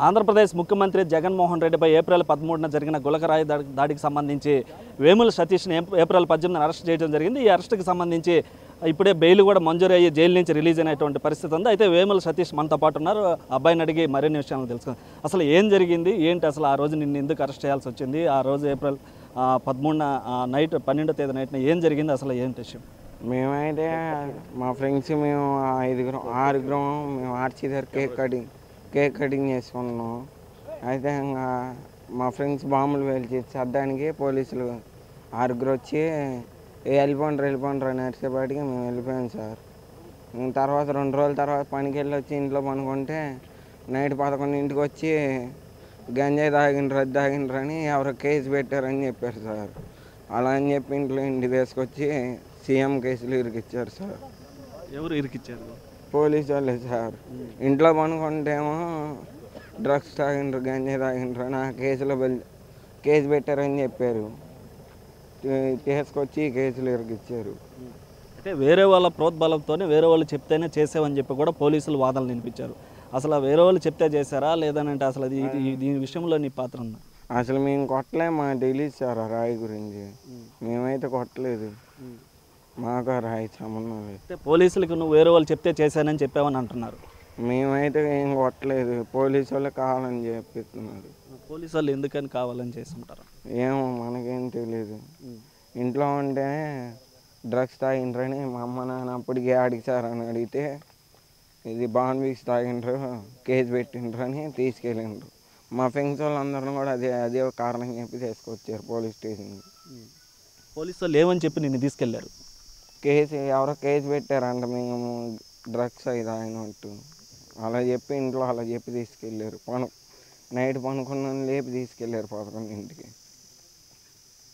ఆంధ్రప్రదేశ్ ముఖ్యమంత్రి జగన్మోహన్ రెడ్డిపై ఏప్రిల్ 13న జరిగిన గులకరాయి దాడికి సంబంధించి వేముల సతీష్ని ఏప్రిల్ 18న అరెస్ట్ చేయడం జరిగింది. ఈ అరెస్ట్కి సంబంధించి ఇప్పుడే బెయిల్ కూడా మంజూరు అయ్యి జైలు నుంచి రిలీజ్ అయినటువంటి పరిస్థితి ఉంది. అయితే వేముల సతీష్ మనతో పాటు ఉన్నారు. అబ్బాయిని అడిగి మరిన్ని విషయాలు తెలుసుకుందాం. అసలు ఏం జరిగింది, ఏంటి అసలు ఆ రోజు నిన్ను ఎందుకు అరెస్ట్ చేయాల్సి వచ్చింది, ఆ రోజు ఏప్రిల్ 13న నైట్ 12వ తేదీ నైట్న ఏం జరిగింది, అసలు ఏంటి విషయం? మేమైతే మా ఫ్రెండ్స్ మేము ఆరుగురం మేము ఆర్చి దగ్గర కేక్ కటింగ్ చేసుకున్నాం. అయితే ఇంకా మా ఫ్రెండ్స్ బాంబులు పేల్చి సర్దానికి పోలీసులు ఆరుగురు వచ్చి వెళ్ళిపోండ్రు అని అరిసేపాటికి మేము వెళ్ళిపోయాం సార్. తర్వాత 2 రోజుల తర్వాత పనికి వెళ్ళి వచ్చి ఇంట్లో పనుకుంటే నైట్ 11ంటికి వచ్చి గంజాయి తాగిండ్రు అని ఎవరో కేసు పెట్టారని చెప్పారు సార్. అలా అని చెప్పి ఇంటికి తీసుకొచ్చి సీఎం కేసులు ఇరికిచ్చారు సార్. ఎవరు ఇరికిచ్చారు? పోలీసు వాళ్ళే సార్. ఇంట్లో పనుకుంటేమో డ్రగ్స్ తాగిండ్రు, గంజాయి తాగిండ్రు అని కేసు పెట్టారని చెప్పారు. తీసుకొచ్చి కేసులు ఇరికిచ్చారు. అయితే వేరే వాళ్ళ ప్రోద్బలంతోనే వేరే వాళ్ళు చెప్తేనే చేసావని చెప్పి కూడా పోలీసులు వాదనలు వినిపించారు. అసలు వేరే వాళ్ళు చెప్తే చేశారా లేదనంటే అసలు దీని విషయంలో నీ పాత్ర ఉందా? అసలు మేము కొట్టలే, మాకు తెలియదు సార్ ఆ రాయి గురించి. మేమైతే కొట్టలేదు, మాకు రాయి సంబంధం లేదు. అంటే పోలీసులకు నువ్వు వేరే వాళ్ళు చెప్తే చేశానని చెప్పావని అంటున్నారు. మేమైతే ఏం కొట్టలేదు, పోలీసు వాళ్ళు కావాలని చెప్పిస్తున్నారు. పోలీసు వాళ్ళు ఎందుకని కావాలని చేసి ఉంటారు ఏమో మనకేం తెలియదు. ఇంట్లో ఉంటే డ్రగ్స్ తాగిండ్రని మా అమ్మ నాన్న అప్పటికి ఆడికి సార్ అని అడిగితే ఇది బాన్వీక్స్ తాగిండ్రు, కేసు పెట్టిండ్రు అని తీసుకెళ్ళిండ్రు. మా ఫ్రెండ్స్ వాళ్ళందరూ కూడా అదే కారణం చెప్పి తీసుకొచ్చారు పోలీస్ స్టేషన్కి. పోలీసు వాళ్ళు ఏమని చెప్పి నిన్ను తీసుకెళ్లారు? ఎవరో కేసు పెట్టారంట మేము డ్రగ్స్ అయి తాగినట్టు అలా చెప్పి ఇంట్లో అలా చెప్పి తీసుకెళ్ళారు. నైట్ పనుకున్నాను లేపి తీసుకెళ్ళారు 11ంటికి.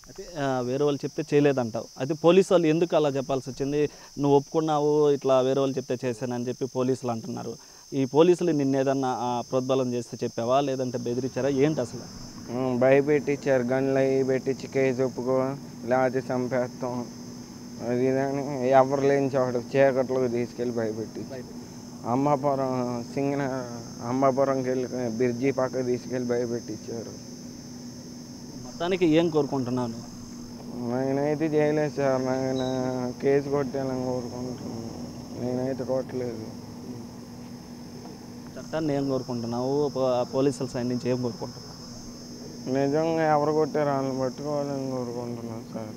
అయితే వేరే వాళ్ళు చెప్తే చేయలేదంటావు. అయితే పోలీసు వాళ్ళు ఎందుకు అలా చెప్పాల్సి వచ్చింది? నువ్వు ఒప్పుకున్నావు ఇట్లా వేరే వాళ్ళు చెప్తే చేశానని చెప్పి పోలీసులు అంటున్నారు. ఈ పోలీసులు నిన్ను ఏదన్నా ప్రోద్బలం చేస్తే చెప్పావా లేదంటే బెదిరించారా, ఏంటి అసలు? భయపెట్టించారు, గన్లు అవి పెట్టించి కేసు ఒప్పుకో లేకపోతే చంపేస్తాం అది ఇదని ఎవరు లేని చోట చీకట్లోకి తీసుకెళ్ళి భయపెట్టించి అంబాపురంకి వెళ్ళి బ్రిడ్జి పక్కకు తీసుకెళ్ళి భయపెట్టించారు. మొత్తానికి ఏం కోరుకుంటున్నాను? నేనైతే చేయలేదు సార్, నేను కేసు కొట్టాలని కోరుకుంటున్నాను. నేనైతే కొట్టలేదు. చట్టాన్ని ఏం కోరుకుంటున్నావు? పోలీసుల సైడ్ నుంచి ఏం కోరుకుంటున్నావు? నిజంగా ఎవరు కొట్టారో వాళ్ళని పట్టుకోవాలని కోరుకుంటున్నాను సార్.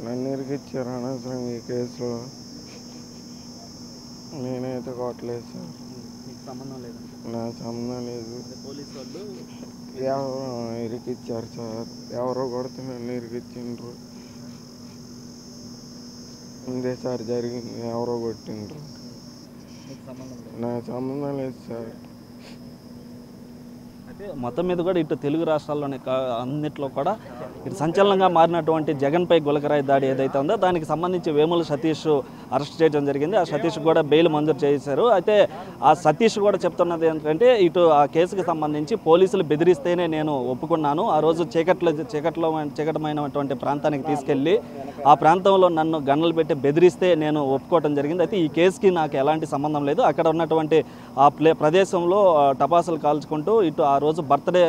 నన్ను ఇరికిచ్చారు అనవసరం ఈ కేసులో. నేనైతే కొట్టలేదు సార్. నీకు సంబంధం లేదు? నా సంబంధం లేదు. పోలీసు వాళ్ళు ఎవరో ఇరికిచ్చారు సార్, ఎవరో కొడితే నన్ను ఇరికిచ్చిండ్రు. ముందే సార్ జరిగింది, ఎవరో కొట్టిండ్రు. నా సంబంధం లేదు సార్. అయితే మొత్తం మీద కూడా ఇటు తెలుగు రాష్ట్రాల్లోనే అన్నిట్లో కూడా ఇటు సంచలనంగా మారినటువంటి జగన్పై గులకరాయి దాడి ఏదైతే ఉందో దానికి సంబంధించి వేముల సతీష్ అరెస్ట్ చేయడం జరిగింది. ఆ సతీష్ కూడా బెయిల్ మంజూరు చేశారు. అయితే ఆ సతీష్ కూడా చెప్తున్నది ఏంటంటే ఇటు ఆ కేసుకి సంబంధించి పోలీసులు బెదిరిస్తేనే నేను ఒప్పుకున్నాను. ఆ రోజు చీకటమైనటువంటి ప్రాంతానికి తీసుకెళ్ళి ఆ ప్రాంతంలో నన్ను గన్నులు పెట్టి బెదిరిస్తే నేను ఒప్పుకోవడం జరిగింది. అయితే ఈ కేసుకి నాకు ఎలాంటి సంబంధం లేదు. అక్కడ ఉన్నటువంటి ఆ ప్రదేశంలో టపాసులు కాల్చుకుంటూ ఇటు ఆ రోజు బర్త్డే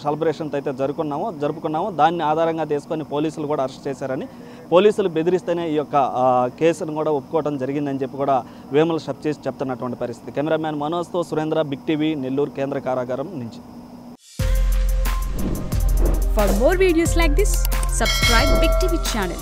సెలబ్రేషన్స్ అయితే జరుపుకున్నాము. దాన్ని ఆధారంగా తీసుకొని పోలీసులు కూడా అరెస్ట్ చేశారని, పోలీసులు బెదిరిస్తేనే ఈ యొక్క కేసును కూడా ఒప్పుకోవడం జరిగిందని చెప్పి కూడా వేముల సతీష్ చెప్తున్నటువంటి పరిస్థితి. కెమెరామ్యాన్ మనోజ్తో సురేంద్ర, బిగ్ టీవీ, నెల్లూరు కేంద్ర కారాగారం నుంచి. For more videos like this, subscribe Big TV channel.